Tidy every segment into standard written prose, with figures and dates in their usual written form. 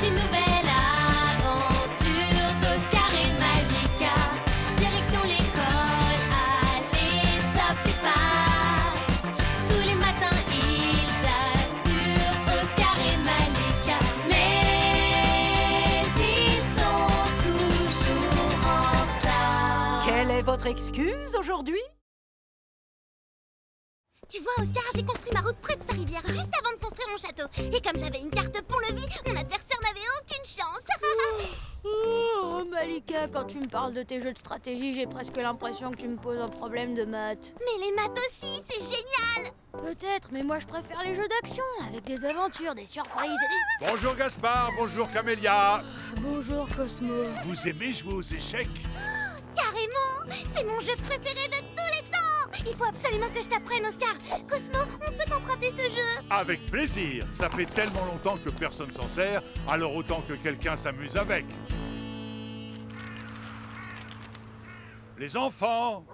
C'est une nouvelle aventure d'Oscar et Malika. Direction l'école, allez, top départ. Tous les matins, ils assurent Oscar et Malika. Mais ils sont toujours en retard. Quelle est votre excuse aujourd'hui? Tu vois, Oscar, j'ai construit ma route près de sa rivière juste avant de construire mon château. Et comme j'avais une carte pont-levis, mon adversaire n'avait aucune chance. Oh, Malika, quand tu me parles de tes jeux de stratégie, j'ai presque l'impression que tu me poses un problème de maths. Mais les maths aussi, c'est génial. Peut-être, mais moi je préfère les jeux d'action, avec des aventures, des surprises. Bonjour Gaspard, bonjour Camélia. Bonjour Cosmo. Vous aimez jouer aux échecs? Carrément, c'est mon jeu préféré de tous les temps. Il faut absolument que je t'apprenne, Oscar. Cosmo, on peut t'emprunter ce jeu? Avec plaisir. Ça fait tellement longtemps que personne s'en sert, alors autant que quelqu'un s'amuse avec. Les enfants!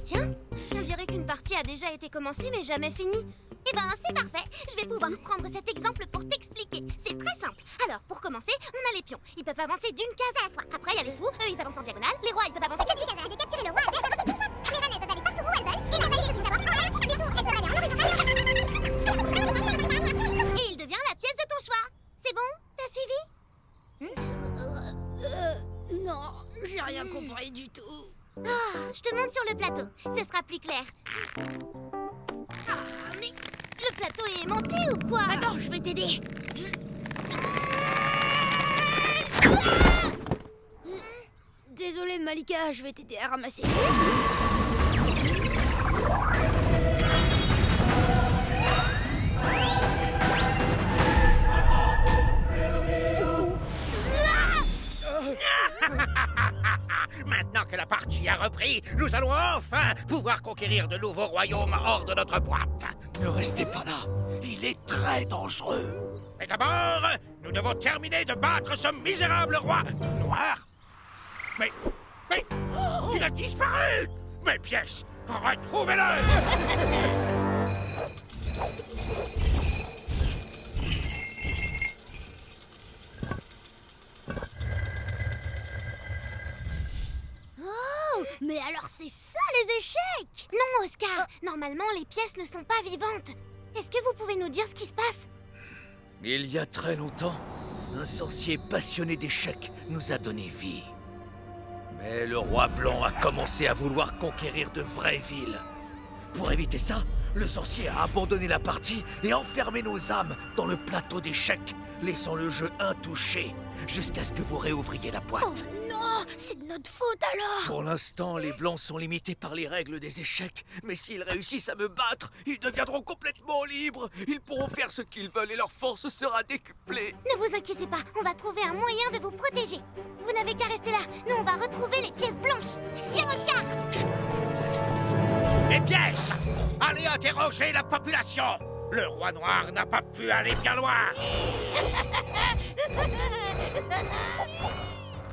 Tiens, on dirait qu'une partie a déjà été commencée mais jamais finie. Eh ben, c'est parfait. Je vais pouvoir prendre cet exemple pour t'expliquer. C'est très simple. Alors, pour commencer, on a les pions. Ils peuvent avancer d'une case à la fois. Après, il y a les fous. Eux, ils avancent en diagonale. Les rois, ils peuvent avancer que d'une case. De capturer le roi, elles avancent d'une case. Les reines, elles peuvent aller partout où elles veulent. Et la valise, c'est d'abord en l'air. Les tours, elles peuvent aller en horizontal. Et il devient la pièce de ton choix. C'est bon? T'as suivi? Non, j'ai rien compris du tout. Je te montre sur le plateau. Ce sera plus clair. Mais le plateau est aimanté ou quoi? Attends, je vais t'aider. Désolée Malika, je vais t'aider à ramasser. Maintenant que la partie a repris, nous allons enfin pouvoir conquérir de nouveaux royaumes hors de notre boîte. Ne restez pas là, il est très dangereux. Mais d'abord, nous devons terminer de battre ce misérable roi noir. Mais, il a disparu. Mes pièces, retrouvez-le. Mais alors c'est ça les échecs? Non, Oscar. Normalement, les pièces ne sont pas vivantes. Est-ce que vous pouvez nous dire ce qui se passe? Il y a très longtemps, un sorcier passionné d'échecs nous a donné vie. Mais le roi blanc a commencé à vouloir conquérir de vraies villes. Pour éviter ça, le sorcier a abandonné la partie et enfermé nos âmes dans le plateau d'échecs, laissant le jeu intouché jusqu'à ce que vous réouvriez la boîte. Oh non, c'est de notre faute alors. Pour l'instant, les Blancs sont limités par les règles des échecs, mais s'ils réussissent à me battre, ils deviendront complètement libres. Ils pourront faire ce qu'ils veulent et leur force sera décuplée. Ne vous inquiétez pas, on va trouver un moyen de vous protéger. Vous n'avez qu'à rester là, nous on va retrouver les pièces blanches. Viens, Oscar. Les pièces, allez interroger la population. Le roi noir n'a pas pu aller bien loin.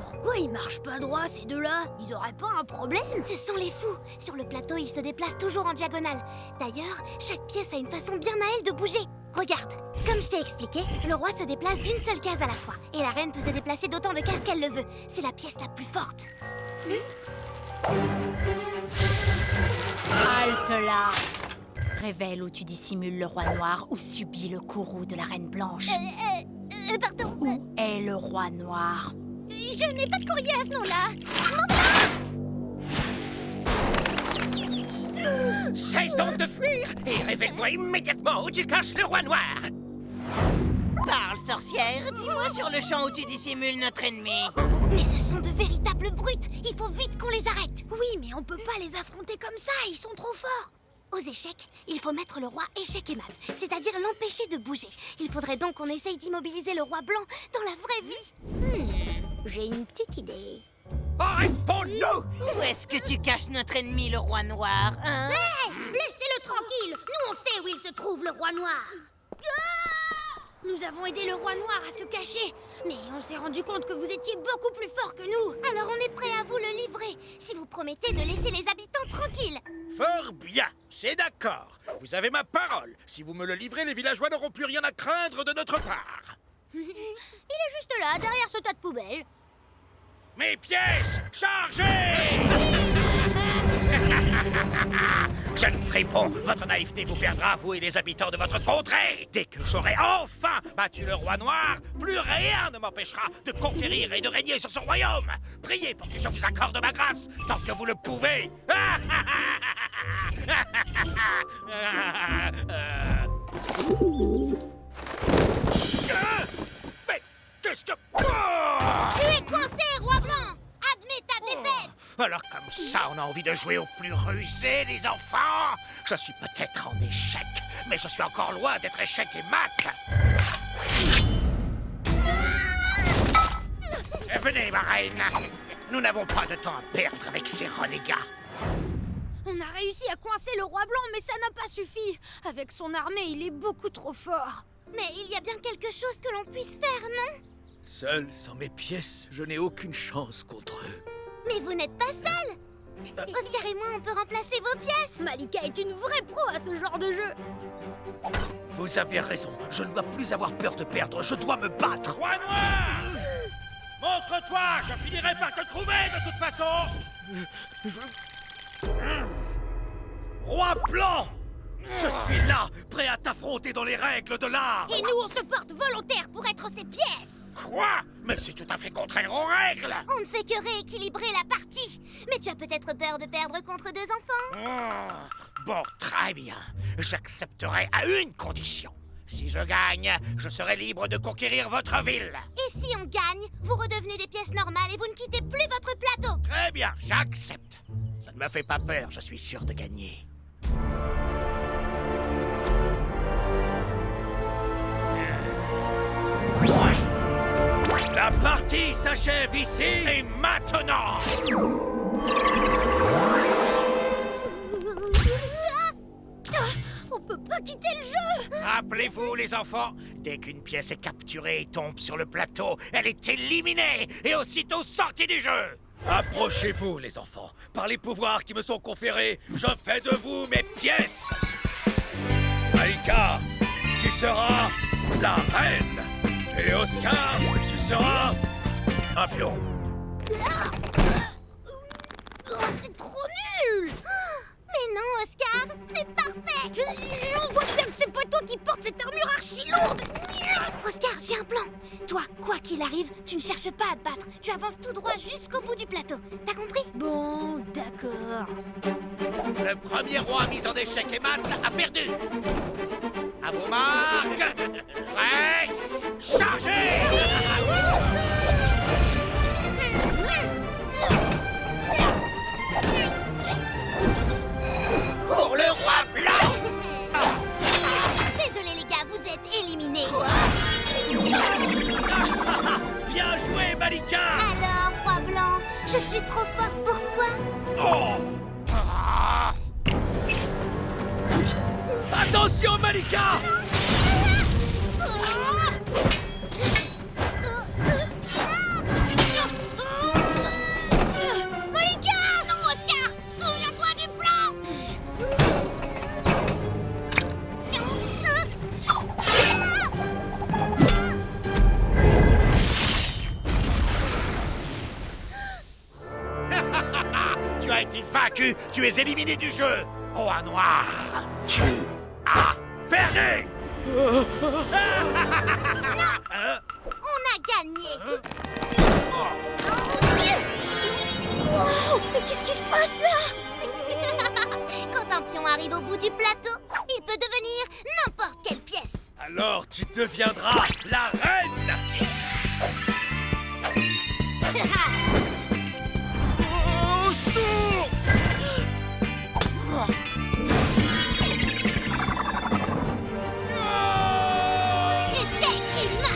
Pourquoi ils marchent pas droit ces deux-là? Ils auraient pas un problème? Ce sont les fous. Sur le plateau, ils se déplacent toujours en diagonale. D'ailleurs, chaque pièce a une façon bien à elle de bouger. Regarde, comme je t'ai expliqué, le roi se déplace d'une seule case à la fois. Et la reine peut se déplacer d'autant de cases qu'elle le veut. C'est la pièce la plus forte. Halte là! Révèle où tu dissimules le roi noir ou subis le courroux de la reine blanche. Pardon. Où est le roi noir? Je n'ai pas de courrier à ce nom-là. Cesse donc de fuir et révèle-moi immédiatement où tu caches le roi noir. Parle, sorcière, dis-moi sur le champ où tu dissimules notre ennemi. Mais ce sont de véritables brutes. Il faut vite qu'on les arrête. Oui, mais on peut pas les affronter comme ça, ils sont trop forts. Aux échecs, il faut mettre le roi échec et mat, c'est-à-dire l'empêcher de bouger. Il faudrait donc qu'on essaye d'immobiliser le roi blanc dans la vraie vie. J'ai une petite idée. Réponds-nous! Où est-ce que tu caches notre ennemi, le roi noir, hein? Laissez-le tranquille. Nous, on sait où il se trouve, le roi noir. Nous avons aidé le roi noir à se cacher, mais on s'est rendu compte que vous étiez beaucoup plus fort que nous. Alors on est prêt à vous le livrer, si vous promettez de laisser les habitants tranquilles. Fort bien, c'est d'accord. Vous avez ma parole. Si vous me le livrez, les villageois n'auront plus rien à craindre de notre part. Il est juste là, derrière ce tas de poubelles. Mes pièces, chargez! Jeune fripon, votre naïveté vous perdra, vous et les habitants de votre contrée. Dès que j'aurai enfin battu le roi noir, plus rien ne m'empêchera de conquérir et de régner sur ce royaume. Priez pour que je vous accorde ma grâce, tant que vous le pouvez. Mais qu'est-ce que... Tu es coincé, roi blanc! Admets ta défaite! Alors comme ça, on a envie de jouer aux plus rusés, les enfants? Je suis peut-être en échec, mais je suis encore loin d'être échec et mat. Venez, ma reine. Nous n'avons pas de temps à perdre avec ces renégats. On a réussi à coincer le roi blanc, mais ça n'a pas suffi. Avec son armée, il est beaucoup trop fort. Mais il y a bien quelque chose que l'on puisse faire, non? Seul, sans mes pièces, je n'ai aucune chance contre eux. Mais vous n'êtes pas seul! Oscar et moi, on peut remplacer vos pièces! Malika est une vraie pro à ce genre de jeu. Vous avez raison, je ne dois plus avoir peur de perdre, je dois me battre. Roi noir! Montre-toi, je finirai par te trouver de toute façon! Roi blanc! Je suis là, prêt à t'affronter dans les règles de l'art. Et nous, on se porte volontaire pour être ses pièces. Quoi? Mais c'est tout à fait contraire aux règles! On ne fait que rééquilibrer la partie! Mais tu as peut-être peur de perdre contre deux enfants? Bon, très bien. J'accepterai à une condition. Si je gagne, je serai libre de conquérir votre ville. Et si on gagne, vous redevenez des pièces normales et vous ne quittez plus votre plateau! Très bien, j'accepte. Ça ne me fait pas peur, je suis sûr de gagner. La partie s'achève ici. Et maintenant! On peut pas quitter le jeu. Rappelez-vous, les enfants, dès qu'une pièce est capturée et tombe sur le plateau, elle est éliminée et aussitôt sortie du jeu. Approchez-vous, les enfants. Par les pouvoirs qui me sont conférés, je fais de vous mes pièces. Malika, tu seras la reine. Et Oscar, tu seras un pion. Oh, c'est trop nul. Mais non, Oscar, c'est parfait! On voit bien que c'est pas toi qui portes cette armure archi lourde. Oscar, j'ai un plan! Toi, quoi qu'il arrive, tu ne cherches pas à te battre. Tu avances tout droit jusqu'au bout du plateau. T'as compris? Bon, d'accord. Le premier roi mis en échec et mat a perdu. À vos marques. Prêts. Chargez. Pour le roi blanc. Désolé les gars, vous êtes éliminés. Bien joué, Malika. Alors, roi blanc, je suis trop fort pour toi. Oh. Ah. Attention, Malika. Malika! Non, Oscar! Souviens-toi du plan! Tu as été vaincu. Tu es éliminé du jeu. Roi noir. Tu as perdu. On a gagné! Wow, mais qu'est-ce qui se passe là? Quand un pion arrive au bout du plateau, il peut devenir n'importe quelle pièce. Alors tu deviendras la reine. Au secours! Échec et mat!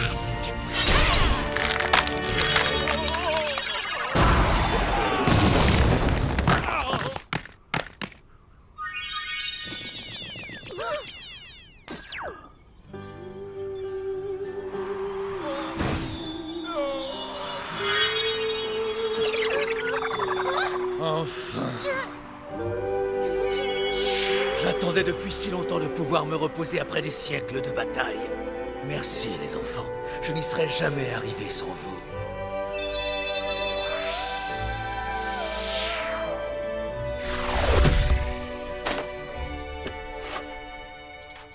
Enfin. J'attendais J'attendais depuis si longtemps de pouvoir me reposer après des siècles de bataille. Merci, les enfants. Je n'y serais jamais arrivé sans vous.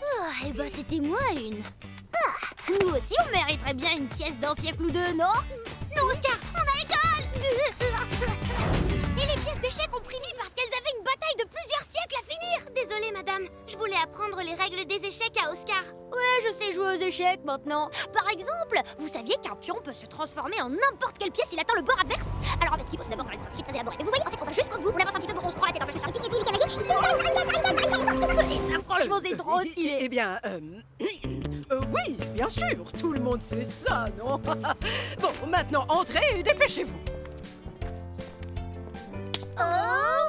Ah, et bah c'était moi une. Ah, nous aussi on mériterait bien une sieste d'un siècle ou deux, non? Non, Oscar, on a école. Et les pièces d'échecs ont pris vie parce qu'elles avaient une bataille de plusieurs siècles à finir. Désolée, madame. Je voulais apprendre les règles des échecs à Oscar. Ouais, je sais jouer aux échecs maintenant. Par exemple, vous saviez qu'un pion peut se transformer en n'importe quelle pièce s'il atteint le bord adverse? Alors en fait, ce qu'il faut, c'est d'abord faire une stratégie très élaborée. Mais vous voyez, en fait, on va jusqu'au bout, on avance un petit peu, on se prend la tête en plus, et puis le cavalier. Et ça, franchement, c'est trop stylé. Eh bien, oui, bien sûr, tout le monde sait ça, non? Bon, maintenant, entrez et dépêchez-vous. Oh